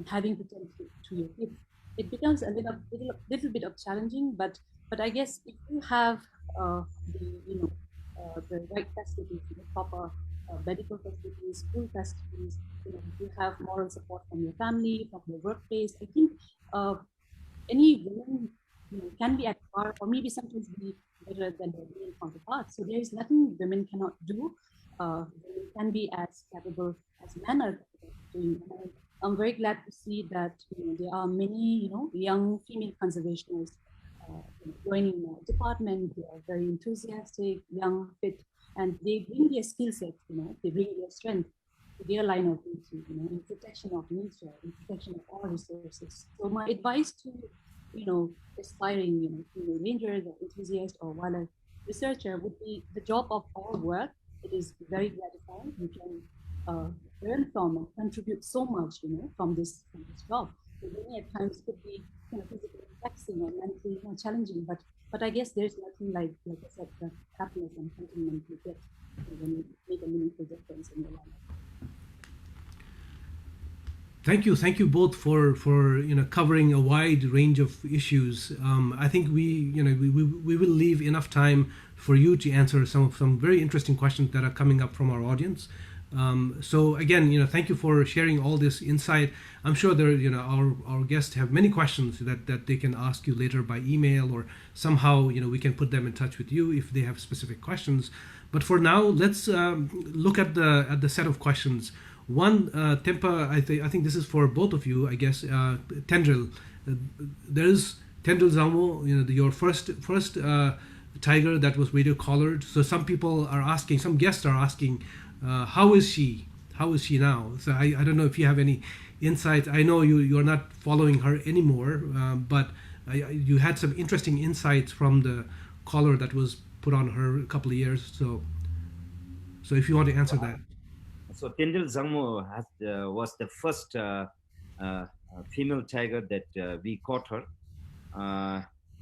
having to tend to your kids, it becomes a little bit of challenging. But I guess if you have the right facilities, proper medical facilities, school facilities, if you have moral support from your family, from your workplace, I think any woman can be at par, or maybe sometimes be better than their male counterparts. So there is nothing women cannot do. Women can be as capable as men are doing. And I'm very glad to see that there are many young female conservationists joining the department. They are very enthusiastic, young, fit, and they bring their skill set. They bring their strength to their line of duty. In protection of nature, in protection of all resources. So my advice to aspiring female rangers or enthusiasts or wildlife researcher would be the job of our work. It is very gratifying. You can learn from and contribute so much, from this job. So many at times could be physically taxing or mentally challenging, but I guess there's nothing like I said, the happiness and contentment you get when you make a meaningful difference in your life. Thank you both for covering a wide range of issues. I think we will leave enough time for you to answer some very interesting questions that are coming up from our audience. So again, thank you for sharing all this insight. I'm sure our guests have many questions that they can ask you later by email, or somehow we can put them in touch with you if they have specific questions. But for now, let's look at the set of questions. One, Tempa, I think this is for both of you, I guess. Tendril, Tendul Zangmo, your first tiger that was radio collared. So some people are asking, some guests are asking, how is she? How is she now? So I don't know if you have any insights. I know you're not following her anymore, but you had some interesting insights from the collar that was put on her a couple of years. So if you want to answer that. So Tendul Zangmo was the first female tiger that we caught her.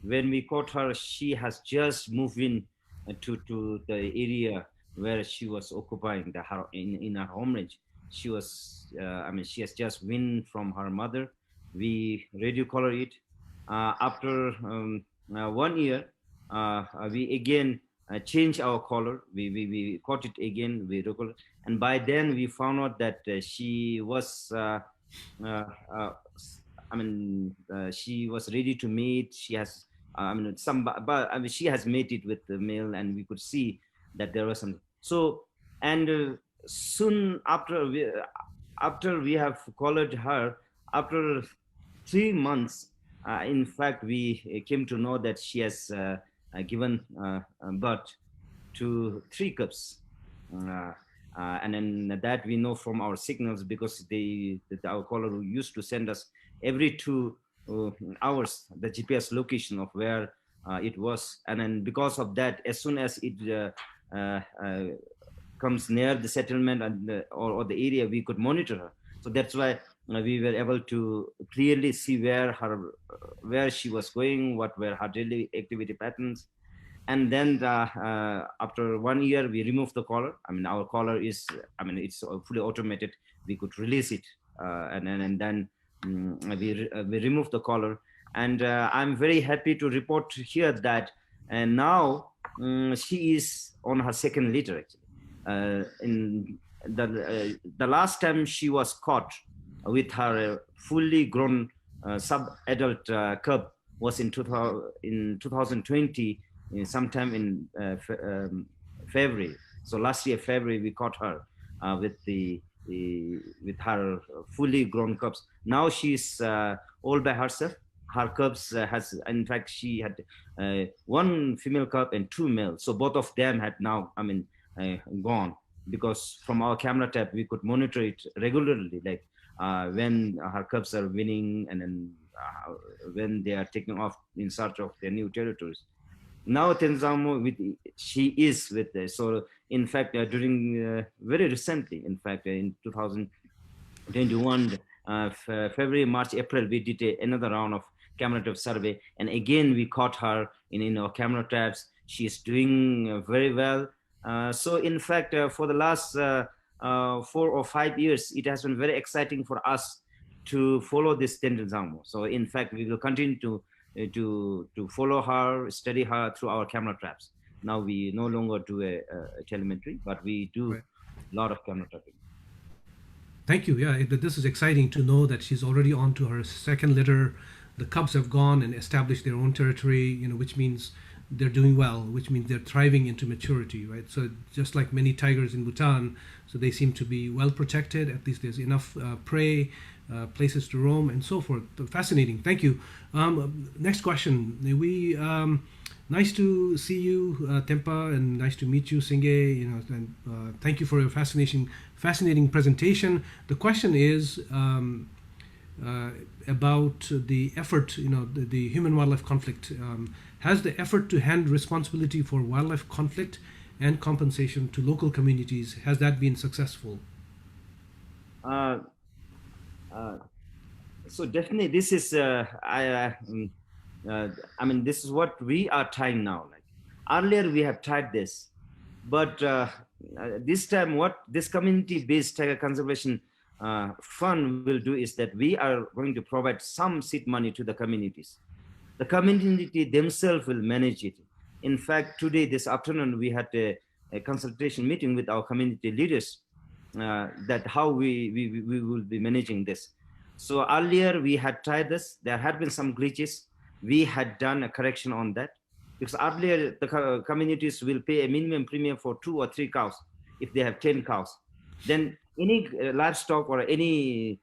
When we caught her, she has just moved in to the area where she was occupying in her home range. She was, she has just win from her mother. We radio collar it. After 1 year, we again changed our color. We caught it again. We recall, and by then we found out that she was. She was ready to mate. She has, she has mated with the male, and we could see that there was some. So, and soon after we have collared her, after 3 months, in fact, we came to know that she has given birth to 3 cubs. And then that we know from our signals, because our caller used to send us every 2 hours the GPS location of where it was, and then because of that, as soon as it comes near the settlement and or the area, we could monitor her. So that's why we were able to clearly see where she was going, what were her daily activity patterns. And then after 1 year, we removed the collar. Our collar is, it's fully automated. We could release it, and then we removed the collar. And I'm very happy to report here that now she is on her 2nd litter. Actually, in the last time she was caught with her fully grown sub-adult cub was in 2020. Sometime in February. So last year February we caught her with her fully grown cubs. Now she's all by herself. Her cubs has, in fact, she had 1 female cub and 2 males. So both of them had now, gone, because from our camera tab we could monitor it regularly, like when her cubs are winning, and then when they are taking off in search of their new territories. Now Tenzamo, she is with this. So in fact, during very recently, in fact, in 2021, February, March, April, we did another round of camera tab survey, and again we caught her in our camera tabs. She is doing very well. So in fact, for the last 4 or 5 years, it has been very exciting for us to follow this Tenzamo. So in fact, we will continue to follow her, study her through our camera traps. Now we no longer do a telemetry, but we do a lot of camera trapping. Thank you. Yeah, this is exciting to know that she's already on to her 2nd litter. The cubs have gone and established their own territory, which means they're doing well, which means they're thriving into maturity, right? So just like many tigers in Bhutan, so they seem to be well protected. At least there's enough prey, places to roam, and so forth. Fascinating. Thank you. Next question. Nice to see you, Tempa, and nice to meet you, Singye. And thank you for your fascinating presentation. The question is about the effort, the human-wildlife conflict. Has the effort to hand responsibility for wildlife conflict and compensation to local communities, has that been successful? So definitely, this is this is what we are trying now. Like earlier, we have tried this, but this time, what this community-based tiger conservation fund will do is that we are going to provide some seed money to the communities. The community themselves will manage it. In fact, today, this afternoon, we had a consultation meeting with our community leaders that how we will be managing this. So earlier we had tried this. There had been some glitches. We had done a correction on that, because earlier the communities will pay a minimum premium for 2 or 3 cows if they have 10 cows. Then any livestock or any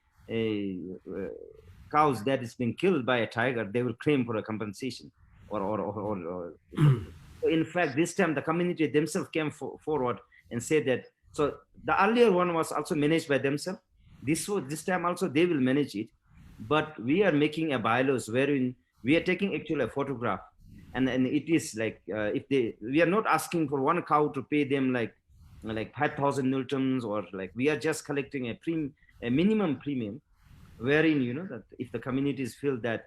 cows that is being killed by a tiger, they will claim for a compensation. Or So in fact, this time the community themselves came forward and said that. So the earlier one was also managed by themselves. This time also they will manage it, but we are making a bylaws wherein we are taking actually a photograph, and it is like we are not asking for one cow to pay them like 5,000 newtons, or like we are just collecting a minimum premium, wherein that if the communities feel that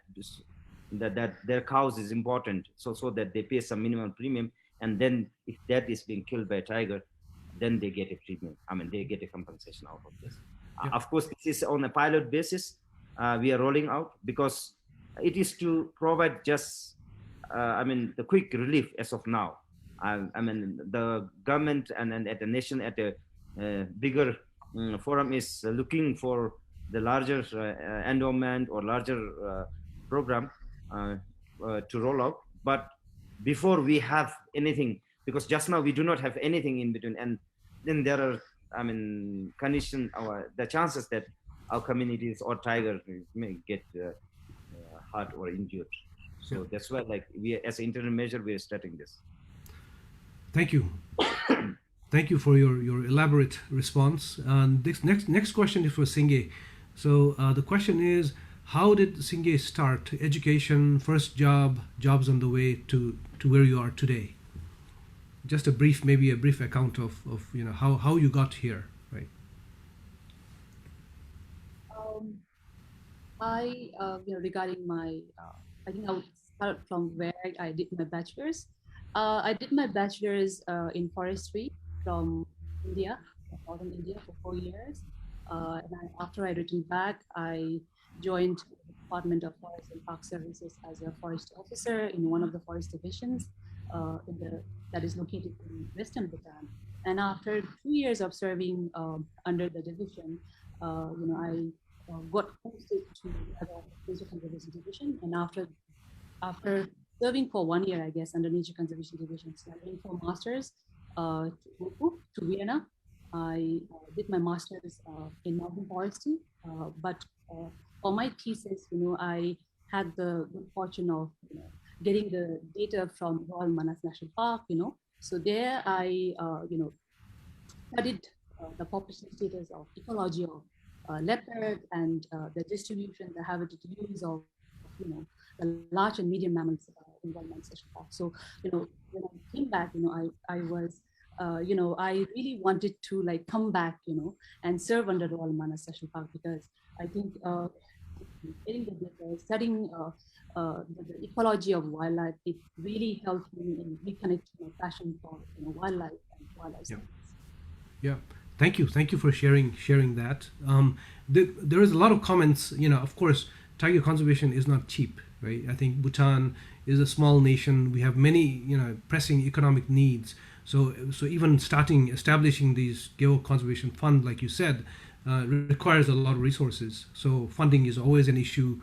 that their cows is important, so that they pay some minimum premium, and then if that is being killed by a tiger, then they get a premium. I mean, they get a compensation out of this. Yeah. Of course, this is on a pilot basis. We are rolling out because it is to provide just, the quick relief as of now. I mean, the government and at the nation at a bigger forum is looking for the larger endowment or larger program to roll out. But before we have anything, because just now we do not have anything in between, and then there are, condition the chances that our communities or tiger may get hurt or injured. So that's why, like, we as an interim measure, we are starting this. Thank you. Thank you for your elaborate response. And this next question is for Singye. So the question is, how did Singye start education, first jobs on the way to where you are today? Just maybe a brief account of how you got here, right? Regarding my, I think I would start from where I did my bachelor's. I did my bachelor's in forestry from India, northern India, for 4 years. After I returned back, I joined the Department of Forest and Park Services as a forest officer in one of the forest divisions that is located in Western Bhutan. And after 2 years of serving under the division, I got posted to the Nature Conservation Division. And after serving for 1 year, I guess, under Nature Conservation Division, so I went for masters to Vienna. I did my master's in mountain forestry, but for my thesis, I had the good fortune of getting the data from Royal Manas National Park. So there I studied the population status of ecology of leopard and the distribution, the habitat use of the large and medium mammals in Royal Manas National Park. So when I came back, I was I really wanted to come back, and serve under Royal Manas National Park, because I think getting the data, studying the ecology of wildlife, it really helped me in reconnecting my passion for wildlife and wildlife science. Yeah, thank you for sharing that. There is a lot of comments. Of course, tiger conservation is not cheap, right? I think Bhutan is a small nation. We have many pressing economic needs. So even establishing these Geo Conservation Fund, like you said, requires a lot of resources. So funding is always an issue.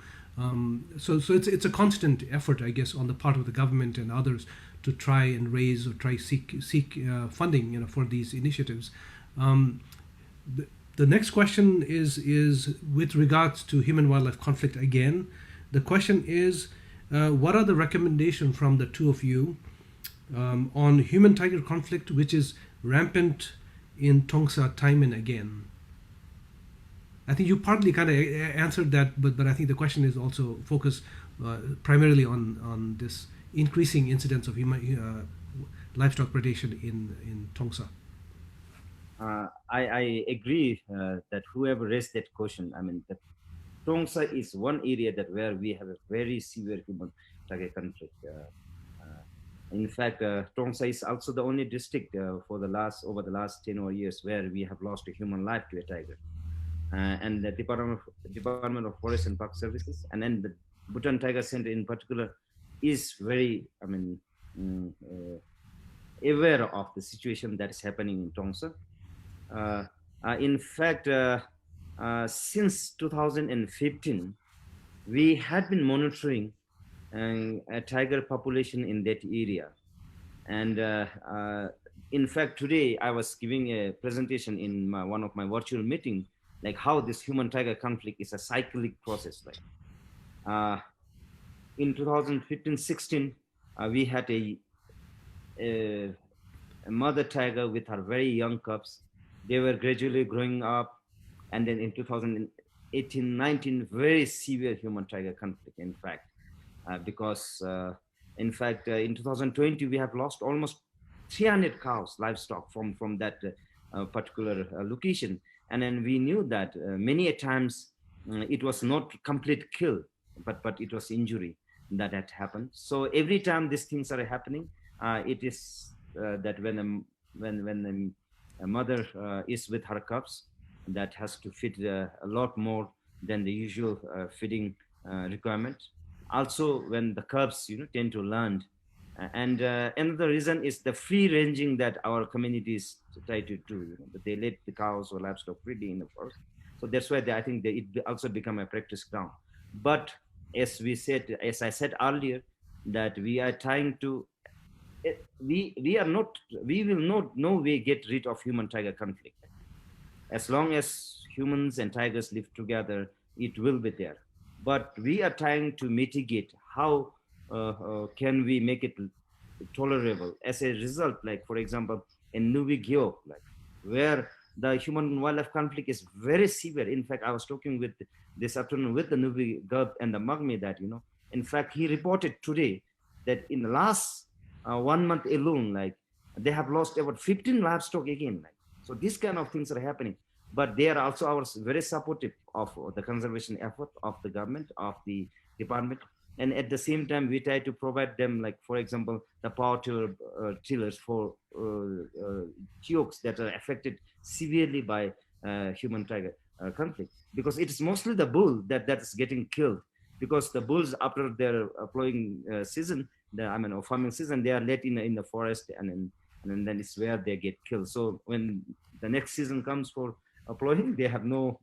So it's a constant effort, I guess, on the part of the government and others to try and raise or seek funding, for these initiatives. The next question is with regards to human-wildlife conflict again. The question is, what are the recommendations from the two of you on human-tiger conflict, which is rampant in Tongsa time and again? I think you partly kind of answered that, but I think the question is also focused primarily on this increasing incidence of livestock predation in Tongsa. I agree that whoever raised that question, the Tongsa is one area where we have a very severe human-tiger conflict. In fact, Tongsa is also the only district over the last 10 or years where we have lost a human life to a tiger. And the Department of Forest and Park Services, and then the Bhutan Tiger Center in particular, is very, aware of the situation that is happening in Tongsa. In fact, since 2015, we had been monitoring a tiger population in that area. And in fact, today I was giving a presentation in one of my virtual meetings, like how this human-tiger conflict is a cyclic process. In 2015-16, we had a mother tiger with her very young cubs. They were gradually growing up. And then in 2018-19, very severe human tiger conflict, in fact, because in fact, in 2020, we have lost almost 300 cows, livestock from that particular location. And then we knew that many a times it was not complete kill, but it was injury that had happened. So every time these things are happening, it is that when a mother is with her cubs, that has to feed a lot more than the usual feeding requirement. Also, when the cubs, tend to learn. And another reason is the free ranging that our communities try to do. That they let the cows or livestock freely in the forest. So that's why I think it also become a practice ground. But as I said earlier, that we are trying to, we will not no way get rid of human tiger conflict. As long as humans and tigers live together, it will be there. But we are trying to mitigate how can we make it tolerable. As a result, like for example, in Nubi Gyo, like where the human wildlife conflict is very severe. In fact, I was talking with this afternoon with the Nubi Gub and the Magmi that, in fact, he reported today that in the last 1 month alone, like they have lost about 15 livestock again. Like, so these kind of things are happening. But they are also very supportive of the conservation effort of the government, of the department. And at the same time, we try to provide them, like, for example, the power tillers for Tshewang that are affected severely by human tiger conflict. Because it is mostly the bull that is getting killed. Because the bulls, after their plowing season, farming season, they are let in the forest, and then it's where they get killed. So when the next season comes for plowing, they have no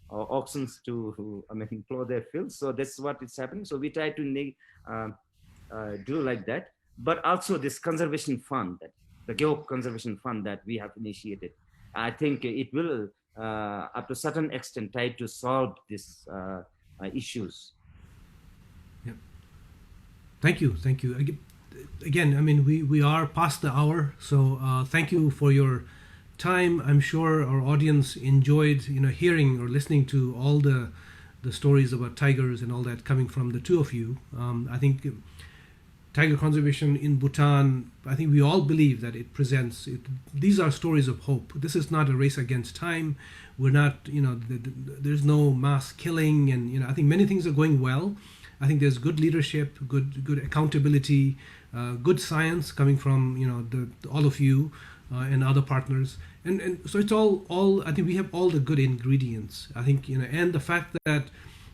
oxen to plow their fields. So that's what is happening. So we try to do like that. But also this conservation fund, the Geo Conservation Fund that we have initiated, I think it will, up to a certain extent, try to solve these issues. Yeah. Thank you. Again, we are past the hour, so thank you for your time. I'm sure our audience enjoyed, hearing or listening to all the stories about tigers and all that coming from the two of you. I think tiger conservation in Bhutan, I think we all believe that it presents. These are stories of hope. This is not a race against time. We're not, there's no mass killing, and I think many things are going well. I think there's good leadership, good accountability, good science coming from all of you. And other partners, and so it's all I think we have all the good ingredients. I think and the fact that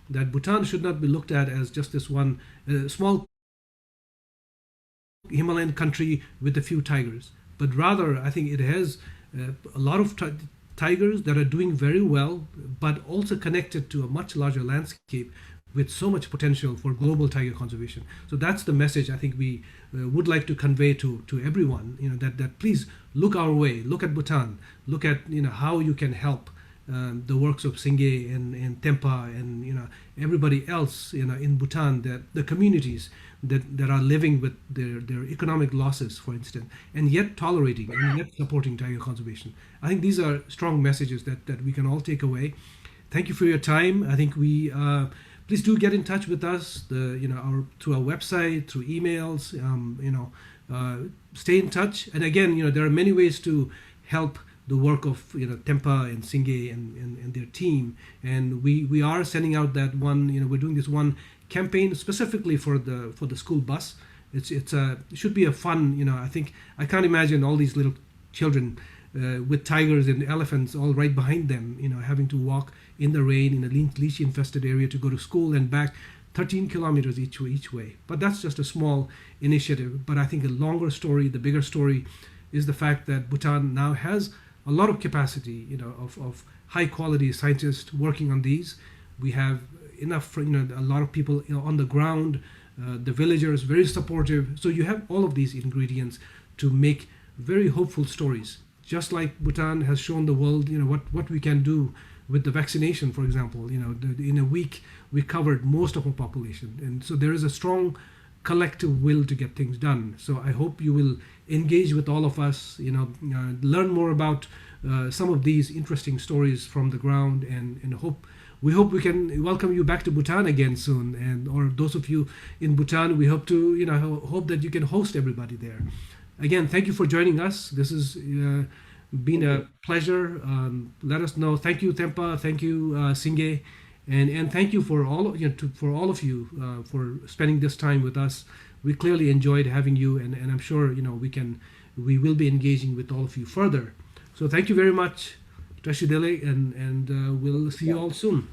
Bhutan should not be looked at as just this one small Himalayan country with a few tigers, but rather I think it has a lot of tigers that are doing very well, but also connected to a much larger landscape with so much potential for global tiger conservation. So that's the message I think we would like to convey to everyone, that please look our way, look at Bhutan, look at how you can help the works of Singye and Tempa and everybody else in Bhutan, that the communities that are living with their economic losses, for instance, and yet tolerating and yet supporting tiger conservation. I think these are strong messages that we can all take away. Thank you for your time. I think we please do get in touch with us, through our website, through emails. Stay in touch. And again, there are many ways to help the work of Tempa and Singye and their team. And we are sending out that one. We're doing this one campaign specifically for the school bus. It should be a fun. I think I can't imagine all these little children with tigers and elephants all right behind them, having to walk in the rain in a leech infested area to go to school and back 13 kilometers each way. But that's just a small initiative. But I think a longer story, the bigger story, is the fact that Bhutan now has a lot of capacity, of high quality scientists working on these. We have enough for, a lot of people on the ground, the villagers very supportive. So you have all of these ingredients to make very hopeful stories. Just like Bhutan has shown the world, what we can do with the vaccination, for example. In a week we covered most of our population, and so there is a strong collective will to get things done. So I hope you will engage with all of us, learn more about some of these interesting stories from the ground, and we hope we can welcome you back to Bhutan again soon. And or those of you in Bhutan, we hope to hope that you can host everybody there. Again, thank you for joining us. This has been a pleasure. Let us know. Thank you, Tempa. Thank you, Singye. And thank you for all of you for spending this time with us. We clearly enjoyed having you, and I'm sure we will be engaging with all of you further. So thank you very much, Tashidele, and we'll see you all soon.